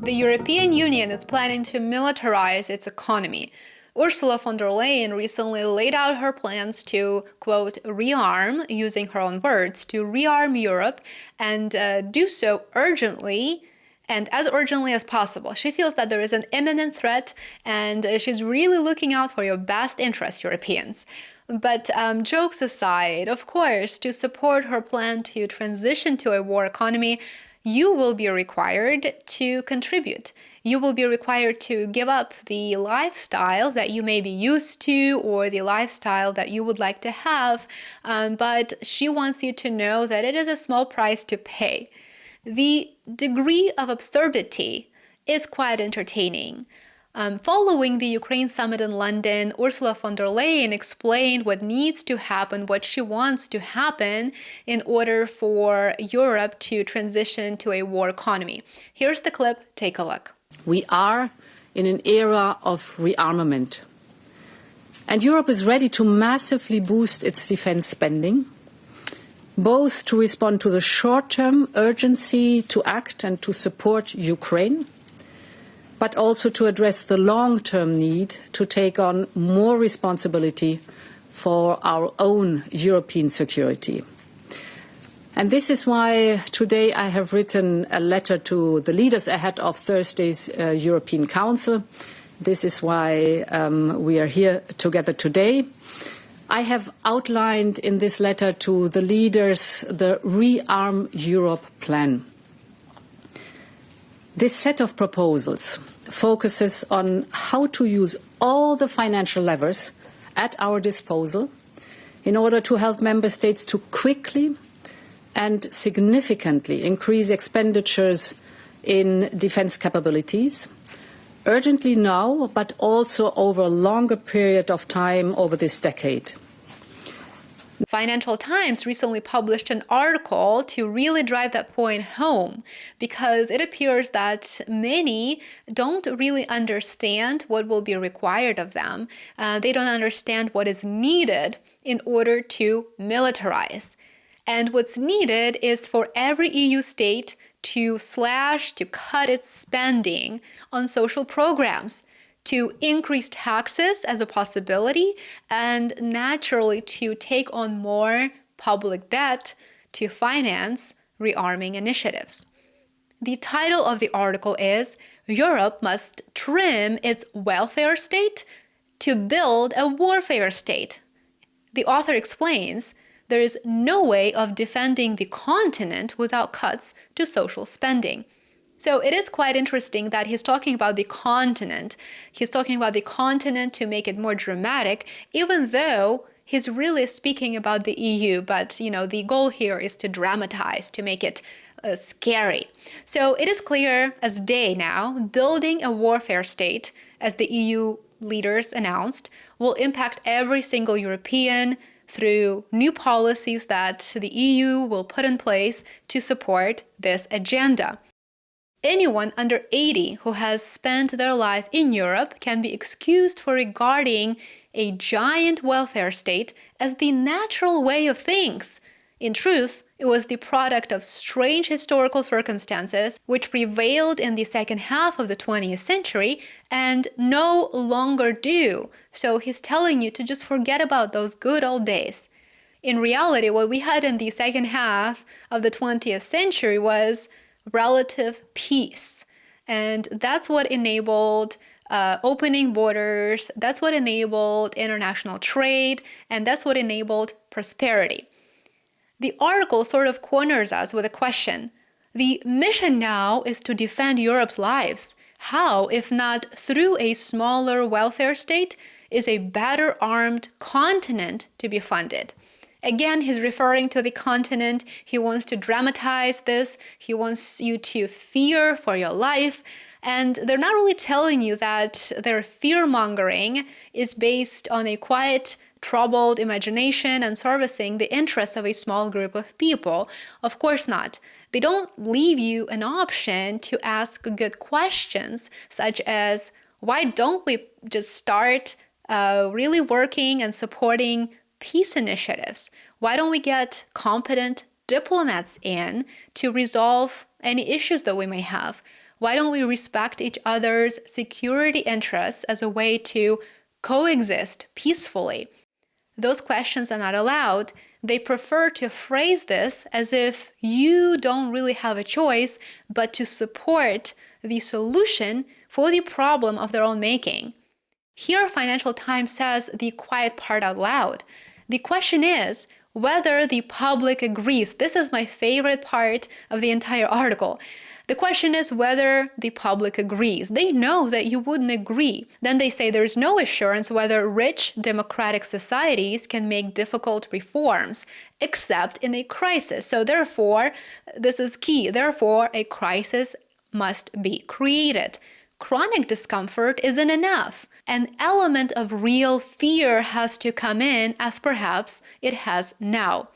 The European Union is planning to militarize its economy. Ursula von der Leyen recently laid out her plans to, quote, rearm, using her own words, to rearm Europe and do so urgently and as urgently as possible. She feels that there is an imminent threat and she's really looking out for your best interests, Europeans. But jokes aside, of course, to support her plan to transition to a war economy, you will be required to contribute. You will be required to give up the lifestyle that you may be used to or the lifestyle that you would like to have, but she wants you to know that it is a small price to pay. The degree of absurdity is quite entertaining. Following the Ukraine summit in London, Ursula von der Leyen explained what needs to happen, what she wants to happen in order for Europe to transition to a war economy. Here's the clip. Take a look. We are in an era of rearmament. And Europe is ready to massively boost its defense spending, both to respond to the short-term urgency to act and to support Ukraine, but also to address the long-term need to take on more responsibility for our own European security. And this is why today I have written a letter to the leaders ahead of Thursday's European Council. This is why we are here together today. I have outlined in this letter to the leaders the Rearm Europe plan. This set of proposals focuses on how to use all the financial levers at our disposal in order to help member states to quickly and significantly increase expenditures in defense capabilities, urgently now, but also over a longer period of time over this decade. Financial Times recently published an article to really drive that point home, because it appears that many don't really understand what will be required of them. They don't understand what is needed in order to militarize. And what's needed is for every EU state to cut its spending on social programs, to increase taxes as a possibility, and naturally to take on more public debt to finance rearming initiatives. The title of the article is "Europe Must Trim Its Welfare State to Build a Warfare State." The author explains there is no way of defending the continent without cuts to social spending. So it is quite interesting that he's talking about the continent. He's talking about the continent to make it more dramatic, even though he's really speaking about the EU. But, the goal here is to dramatize, to make it scary. So it is clear as day now, building a warfare state, as the EU leaders announced, will impact every single European through new policies that the EU will put in place to support this agenda. Anyone under 80 who has spent their life in Europe can be excused for regarding a giant welfare state as the natural way of things. In truth, it was the product of strange historical circumstances which prevailed in the second half of the 20th century and no longer do. So he's telling you to just forget about those good old days. In reality, what we had in the second half of the 20th century was relative peace. And that's what enabled opening borders, that's what enabled international trade, and that's what enabled prosperity. The article sort of corners us with a question. The mission now is to defend Europe's lives. How, if not through a smaller welfare state, is a better armed continent to be funded? Again, he's referring to the continent. He wants to dramatize this. He wants you to fear for your life. And they're not really telling you that their fear-mongering is based on a quiet, troubled imagination and servicing the interests of a small group of people. Of course not. They don't leave you an option to ask good questions, such as, why don't we just start really working and supporting peace initiatives? Why don't we get competent diplomats in to resolve any issues that we may have? Why don't we respect each other's security interests as a way to coexist peacefully? Those questions are not allowed. They prefer to phrase this as if you don't really have a choice but to support the solution for the problem of their own making. Here, Financial Times says the quiet part out loud. The question is whether the public agrees. This is my favorite part of the entire article. The question is whether the public agrees. They know that you wouldn't agree. Then they say there's no assurance whether rich democratic societies can make difficult reforms, except in a crisis. So therefore, this is key. Therefore, a crisis must be created. Chronic discomfort isn't enough. An element of real fear has to come in, as perhaps it has now.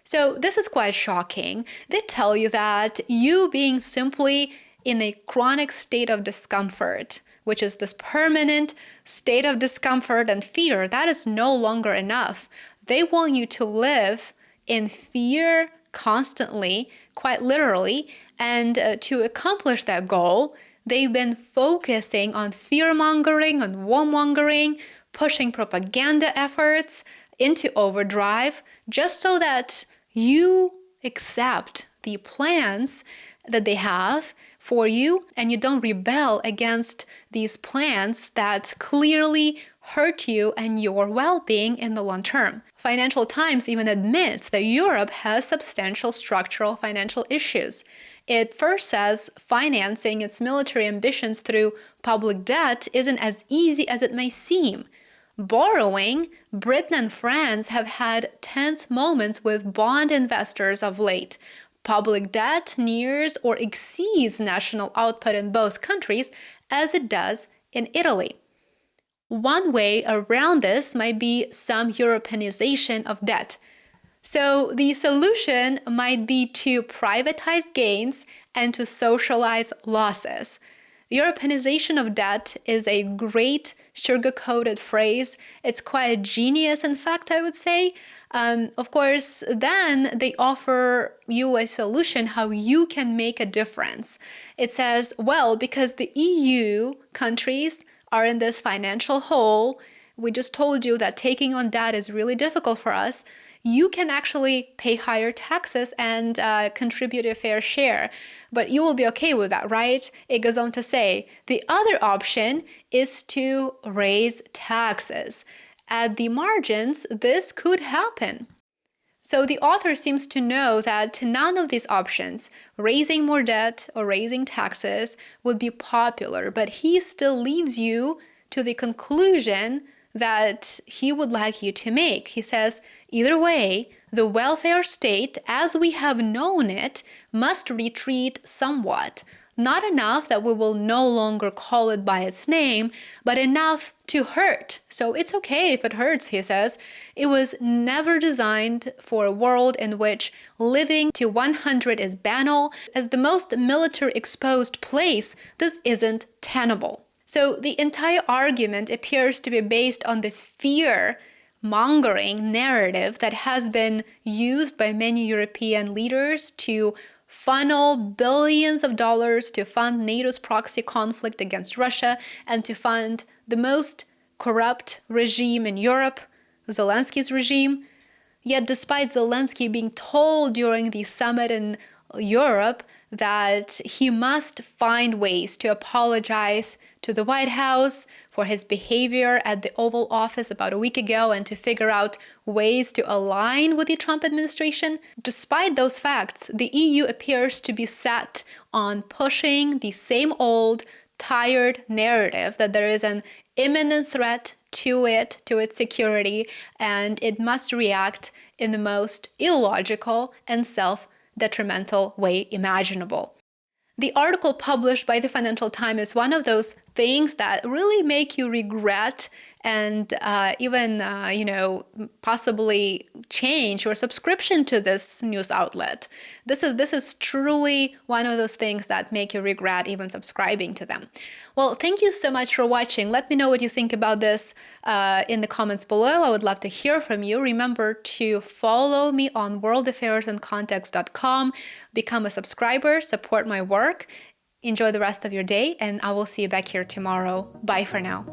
So this is quite shocking. They tell you that you being simply in a chronic state of discomfort, which is this permanent state of discomfort and fear, that is no longer enough. They want you to live in fear constantly, quite literally, and to accomplish that goal, they've been focusing on fear-mongering, on warmongering, pushing propaganda efforts into overdrive, just so that you accept the plans that they have for you and you don't rebel against these plans that clearly hurt you and your well-being in the long term. Financial Times even admits that Europe has substantial structural financial issues. It first says financing its military ambitions through public debt isn't as easy as it may seem. Borrowing, Britain and France have had tense moments with bond investors of late. Public debt nears or exceeds national output in both countries, as it does in Italy. One way around this might be some Europeanization of debt. So the solution might be to privatize gains and to socialize losses. Europeanization of debt is a great sugar-coated phrase. It's quite genius, in fact, I would say. Of course, then they offer you a solution how you can make a difference. It says, well, because the EU countries are in this financial hole, we just told you that taking on debt is really difficult for us. You can actually pay higher taxes and contribute a fair share. But you will be okay with that, right? It goes on to say, the other option is to raise taxes. At the margins, this could happen. So the author seems to know that none of these options, raising more debt or raising taxes, would be popular, but he still leads you to the conclusion that he would like you to make. He says, either way, the welfare state, as we have known it, must retreat somewhat. Not enough that we will no longer call it by its name, but enough to hurt. So it's okay if it hurts, he says. It was never designed for a world in which living to 100 is banal. As the most military exposed place, this isn't tenable. So the entire argument appears to be based on the fear-mongering narrative that has been used by many European leaders to funnel billions of dollars to fund NATO's proxy conflict against Russia and to fund the most corrupt regime in Europe, Zelensky's regime. Yet despite Zelensky being told during the summit in Europe that he must find ways to apologize to the White House for his behavior at the Oval Office about a week ago and to figure out ways to align with the Trump administration. Despite those facts, the EU appears to be set on pushing the same old, tired narrative that there is an imminent threat to its security, and it must react in the most illogical and self-detrimental way imaginable. The article published by the Financial Times is one of those things that really make you regret and even, possibly change your subscription to this news outlet. This is truly one of those things that make you regret even subscribing to them. Well, thank you so much for watching. Let me know what you think about this in the comments below. I would love to hear from you. Remember to follow me on worldaffairsandcontext.com, become a subscriber, support my work. Enjoy the rest of your day, and I will see you back here tomorrow. Bye for now.